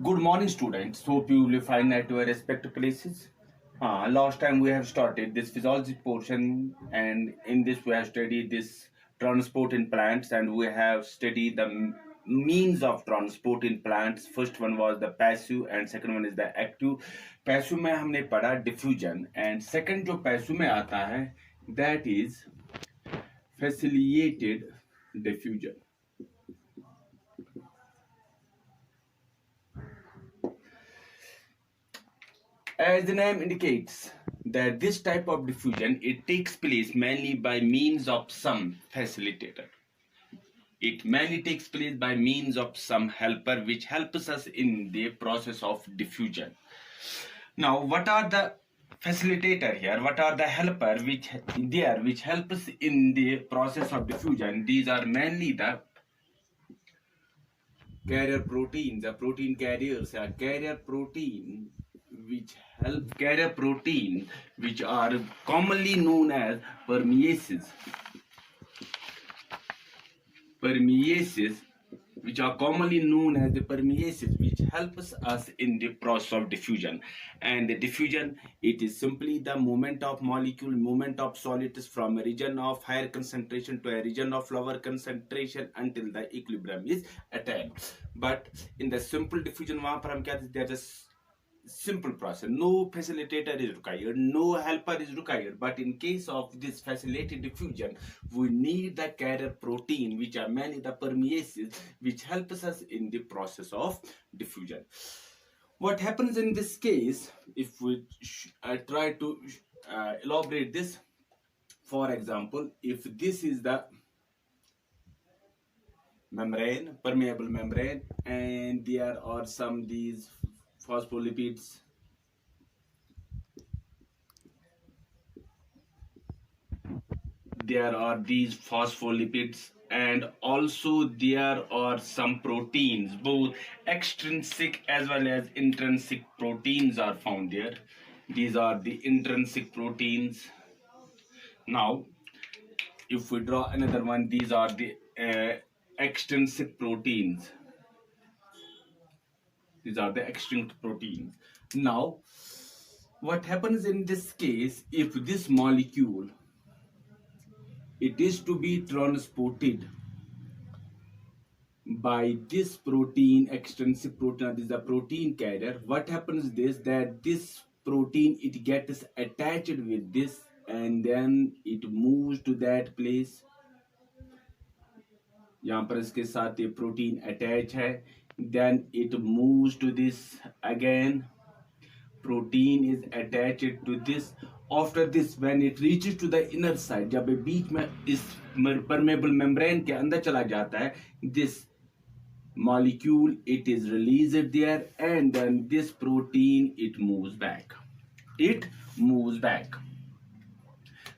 Good morning, students. Hope you will find at your respective places. Last time we have started this physiology portion, and in this we have studied this transport in plants, and we have studied the means of transport in plants. First one was the passive, and second one is the active. Passive में हमने पढ़ा diffusion, and second जो passive में आता है, that is facilitated diffusion. As the name indicates, that this type of diffusion, it takes place mainly by means of some facilitator. It mainly takes place by means of some helper which helps us in the process of diffusion. Now, what are the facilitator here? What are the helper which help us in the process of diffusion? These are mainly the carrier proteins, the protein carriers, carrier protein which are commonly known as permeases, which are commonly known as the permeases, which helps us in the process of diffusion. And the diffusion, it is simply the movement of solids from a region of higher concentration to a region of lower concentration until the equilibrium is attained. But in the simple diffusion, there's a simple process. No facilitator is required, no helper is required. But in case of this facilitated diffusion, we need the carrier protein, which are mainly the permeases, which helps us in the process of diffusion. What happens in this case, if we try to elaborate this, for example, if this is the membrane, permeable membrane, and there are some these phospholipids, and also there are some proteins, both extrinsic as well as intrinsic proteins are found there. These are the intrinsic proteins. Now, if we draw another one, these are the extrinsic proteins. These are the extrinsic proteins. Now, what happens in this case, if this molecule, it is to be transported by this protein, extrinsic protein, this is a protein carrier. What happens is that this protein, it gets attached with this, and then it moves to that place. यहाँ पर इसके साथ ये protein attach है, then it moves to this again. Protein is attached to this. After this, when it reaches to the inner side, जब ये बीच में इस permeable membrane के अंदर चला जाता है, this molecule, it is released there, and then this protein, it moves back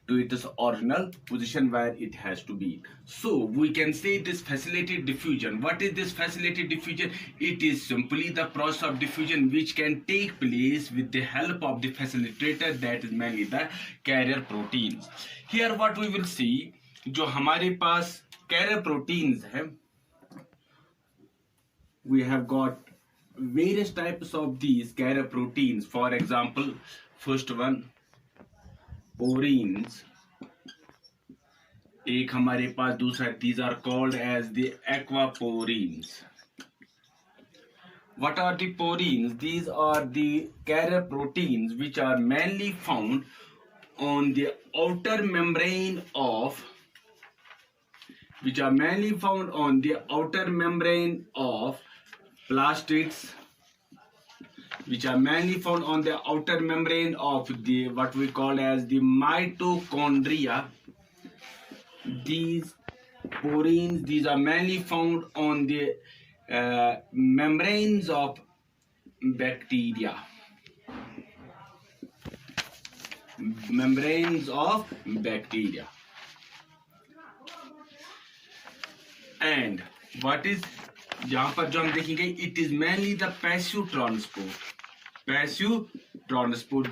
to its original position where it has to be. So we can say this facilitated diffusion. What is this facilitated diffusion? It is simply the process of diffusion which can take place with the help of the facilitator, that is mainly the carrier proteins. Here what we will see, जो हमारे पास carrier proteins है, we have got various types of these carrier proteins. For example, first one, porins. एक हमारे पास दूसरा, these are called as the aquaporins. What are the porins? These are the carrier proteins which are mainly found on the outer membrane of plastids, which are mainly found on the outer membrane of the what we call as the mitochondria. These porins, these are mainly found on the membranes of bacteria. And what is यहाँ पर जो हम देखेंगे, it is mainly the passive transport.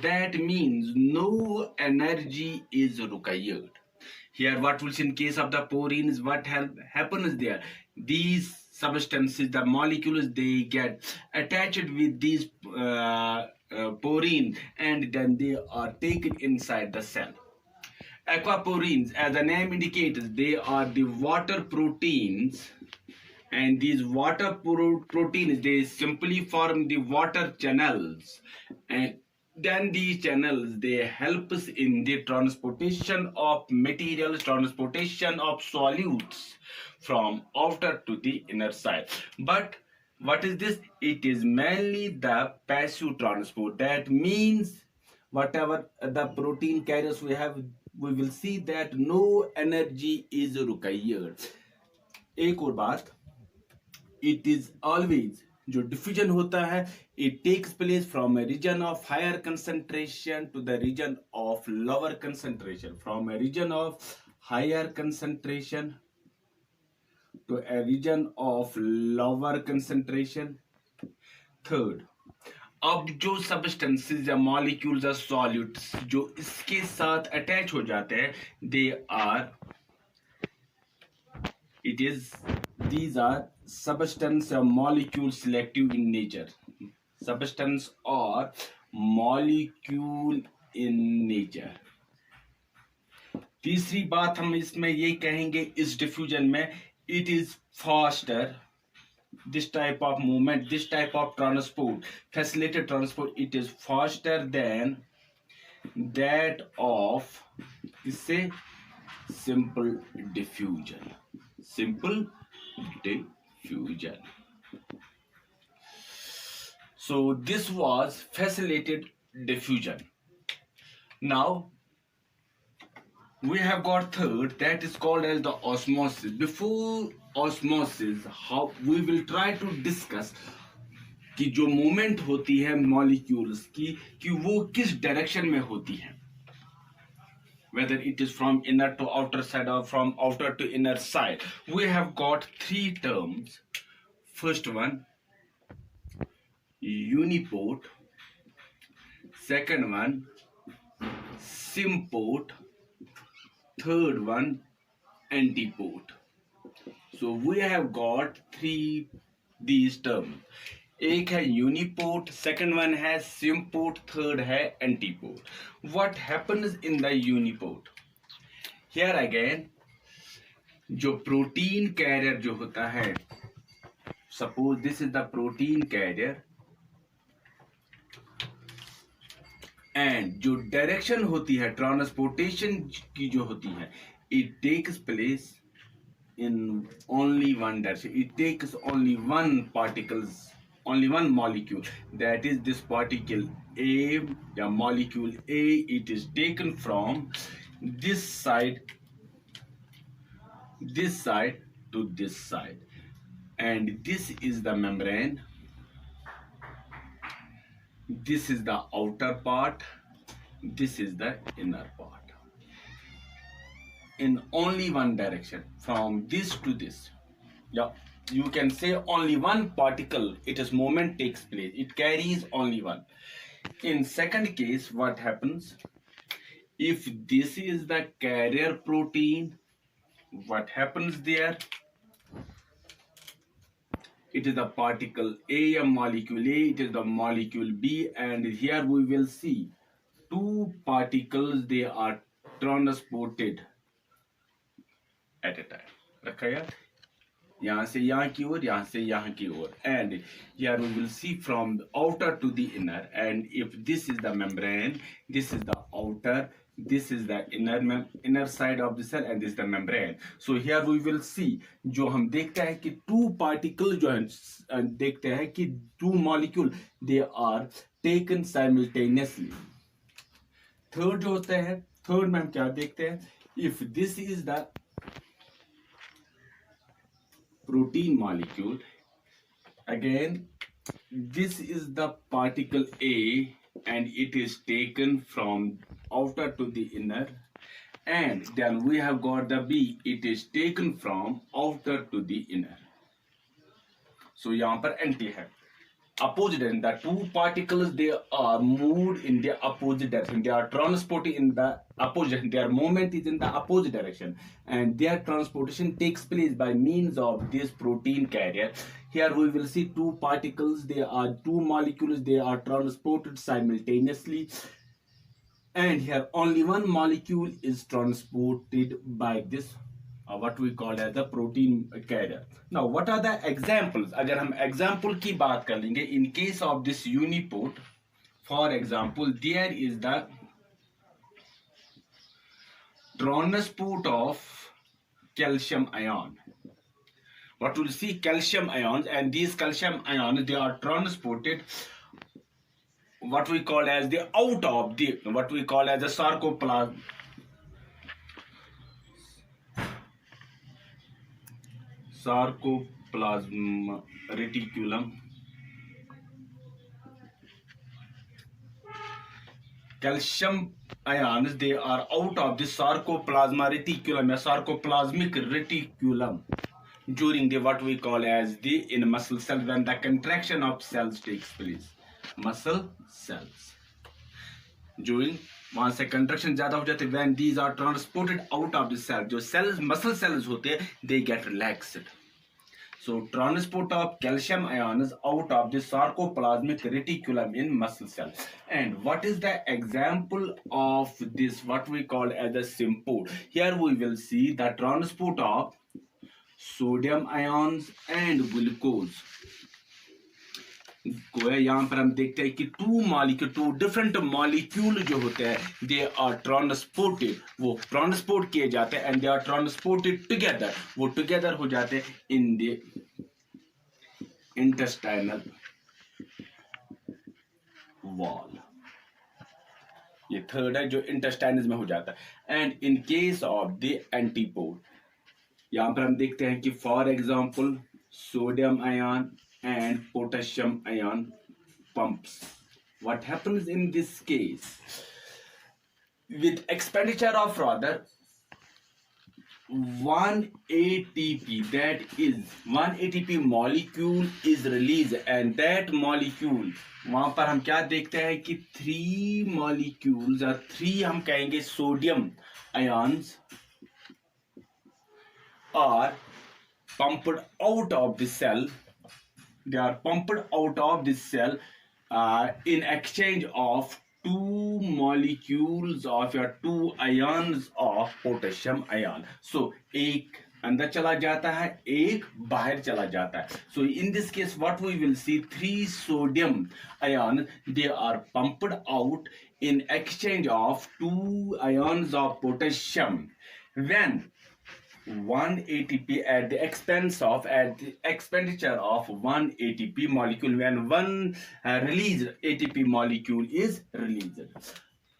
That means no energy is required. Here what will see in case of the porins, what happens there? These substances, the molecules, they get attached with these porine, and then they are taken inside the cell. Aquaporins, as the name indicates, they are the water proteins, and these water proteins, they simply form the water channels, and then these channels, they help us in the transportation of materials, transportation of solutes from outer to the inner side. But what is this? It is mainly the passive transport. That means whatever the protein carriers we have, we will see that no energy is required. एक और बात, it is always, जो diffusion होता है, it takes place from a region of higher concentration to the region of lower concentration, from a region of higher concentration to a region of lower concentration. Third, अब जो substances या molecules या solutes जो इसके साथ attach हो जाते हैं, these are substance or molecule selective in nature. Substance or molecule in nature. तीसरी बात हम इसमें ये कहेंगे, इस डिफ्यूजन में, it is faster. This type of movement, this type of transport, facilitated transport, it is faster than that of, say, simple diffusion. Simple diffusion. So this was facilitated diffusion. Now we have got third, that is called as the osmosis. Before osmosis, how we will try to discuss कि जो movement होती है molecules की, कि वो किस direction में होती है, whether it is from inner to outer side or from outer to inner side. We have got three terms. First one, uniport. Second one, symport. Third one, antiport. So we have got three these terms. एक है uniport, second one है symport, third है antiport. What happens in the uniport? Here again, जो protein carrier जो होता है, suppose this is the protein carrier, and जो direction होती है ट्रांसपोर्टेशन की जो होती है, it takes place in only one direction. It takes only one particles, only one molecule, that is this particle A, the molecule A. It is taken from this side to this side, and this is the membrane, this is the outer part, this is the inner part, in only one direction, from this to this. Yeah, you can say only one particle, it is moment takes place, it carries only one. In second case, what happens, if this is the carrier protein, what happens there, it is the particle A, a molecule A, it is the molecule B, and here we will see two particles, they are transported at a time. रखा यार, यहाँ से यहाँ की ओर, यहाँ से यहाँ की ओर, and here we will see from the outer to the inner, and if this is the membrane, this is the outer, this is the inner side of the cell, and this is the membrane. So here we will see, जो हम देखते हैं कि two particles जो हैं, देखते हैं कि two molecule, they are taken simultaneously. Third जो होता है, third में हम क्या देखते हैं, if this is the protein molecule, again this is the particle A, and it is taken from outer to the inner, and then we have got the B, it is taken from outer to the inner. So यहाँ पर anti है. opposite direction. The two particles, they are moved in the opposite direction. They are transported in the opposite direction. Their movement is in the opposite direction, and their transportation takes place by means of this protein carrier. Here we will see two particles. They are two molecules. They are transported simultaneously. And here only one molecule is transported by this what we call as the protein carrier. Now what are the examples? अगर हम example की बात कर लेंगे, in case of this uniport, for example, there is the transport of calcium ion. What we'll see, calcium ions, and these calcium ions, they are transported what we call as the out of the what we call as the sarcoplasm reticulum. Calcium ions, they are out of the sarcoplasma reticulum or sarcoplasmic reticulum during the what we call as the in muscle cell, when the contraction of cells takes place. Muscle cells during वहां से construction ज्यादा हो जाते, when these are transported out of the cell, जो cells muscle cells होते हैं, they get relaxed. So transport of calcium ions out of the sarcoplasmic reticulum in muscle cells. And what is the example of this what we call as a symport? Here we will see the transport of sodium ions and glucose. यहाँ पर हम देखते हैं कि to different molecule जो होते हैं, they are transported, वो ट्रांसपोर्ट किए जाते हैं, and they are transported together, वो टुगेदर हो जाते हैं इन द इंटेस्टाइनल वॉल. ये थर्ड है जो इंटेस्टाइनल में हो जाता है. And in case of the antipode, यहाँ पर हम देखते हैं कि for example sodium ion and potassium ion pumps. What happens in this case? With expenditure of rather 1 ATP, that is 1 ATP molecule is released, and that molecule, वहां पर हम क्या देखते हैं कि 3 molecules or 3 हम कहेंगे sodium ions are pumped out of the cell. They are pumped out of this cell in exchange of 2 molecules of your 2 ions of potassium ion. So एक अंदर चला जाता है, एक बाहर चला जाता है. So in this case what we will see, 3 sodium ions, they are pumped out in exchange of 2 ions of potassium, when 1 ATP at the expenditure of 1 ATP molecule, when one released ATP molecule is released.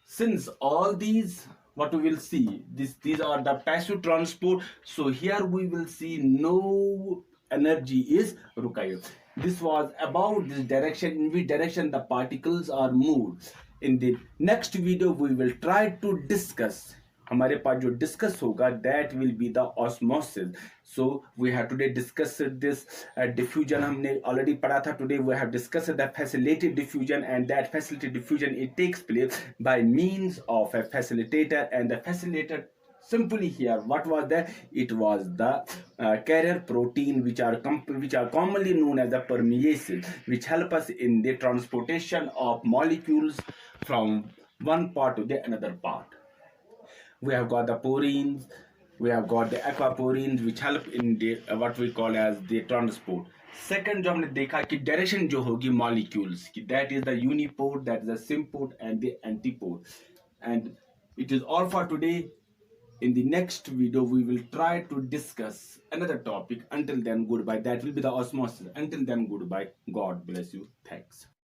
Since all these what we will see, these are the passive transport, so here we will see no energy is required. This was about this direction, in which direction the particles are moved. In the next video we will try to discuss, हमारे पास जो discuss होगा, that will be the osmosis. So we have today discuss this diffusion, हमने already पढ़ा था. Today we have discuss the facilitated diffusion, and that facilitated diffusion it takes place by means of a facilitator, and the facilitator simply here what was that, it was the carrier protein which are commonly known as the permeases, which help us in the transportation of molecules from one part to the another part. We have got the porins, we have got the aquaporins which help in the what we call as the transport. Second जो हमने देखा कि direction जो होगी molecules की, that is the uniport, that is the symport and the antiport. And it is all for today. In the next video we will try to discuss another topic. Until then, goodbye. That will be the osmosis. Until then, goodbye. God bless you. Thanks.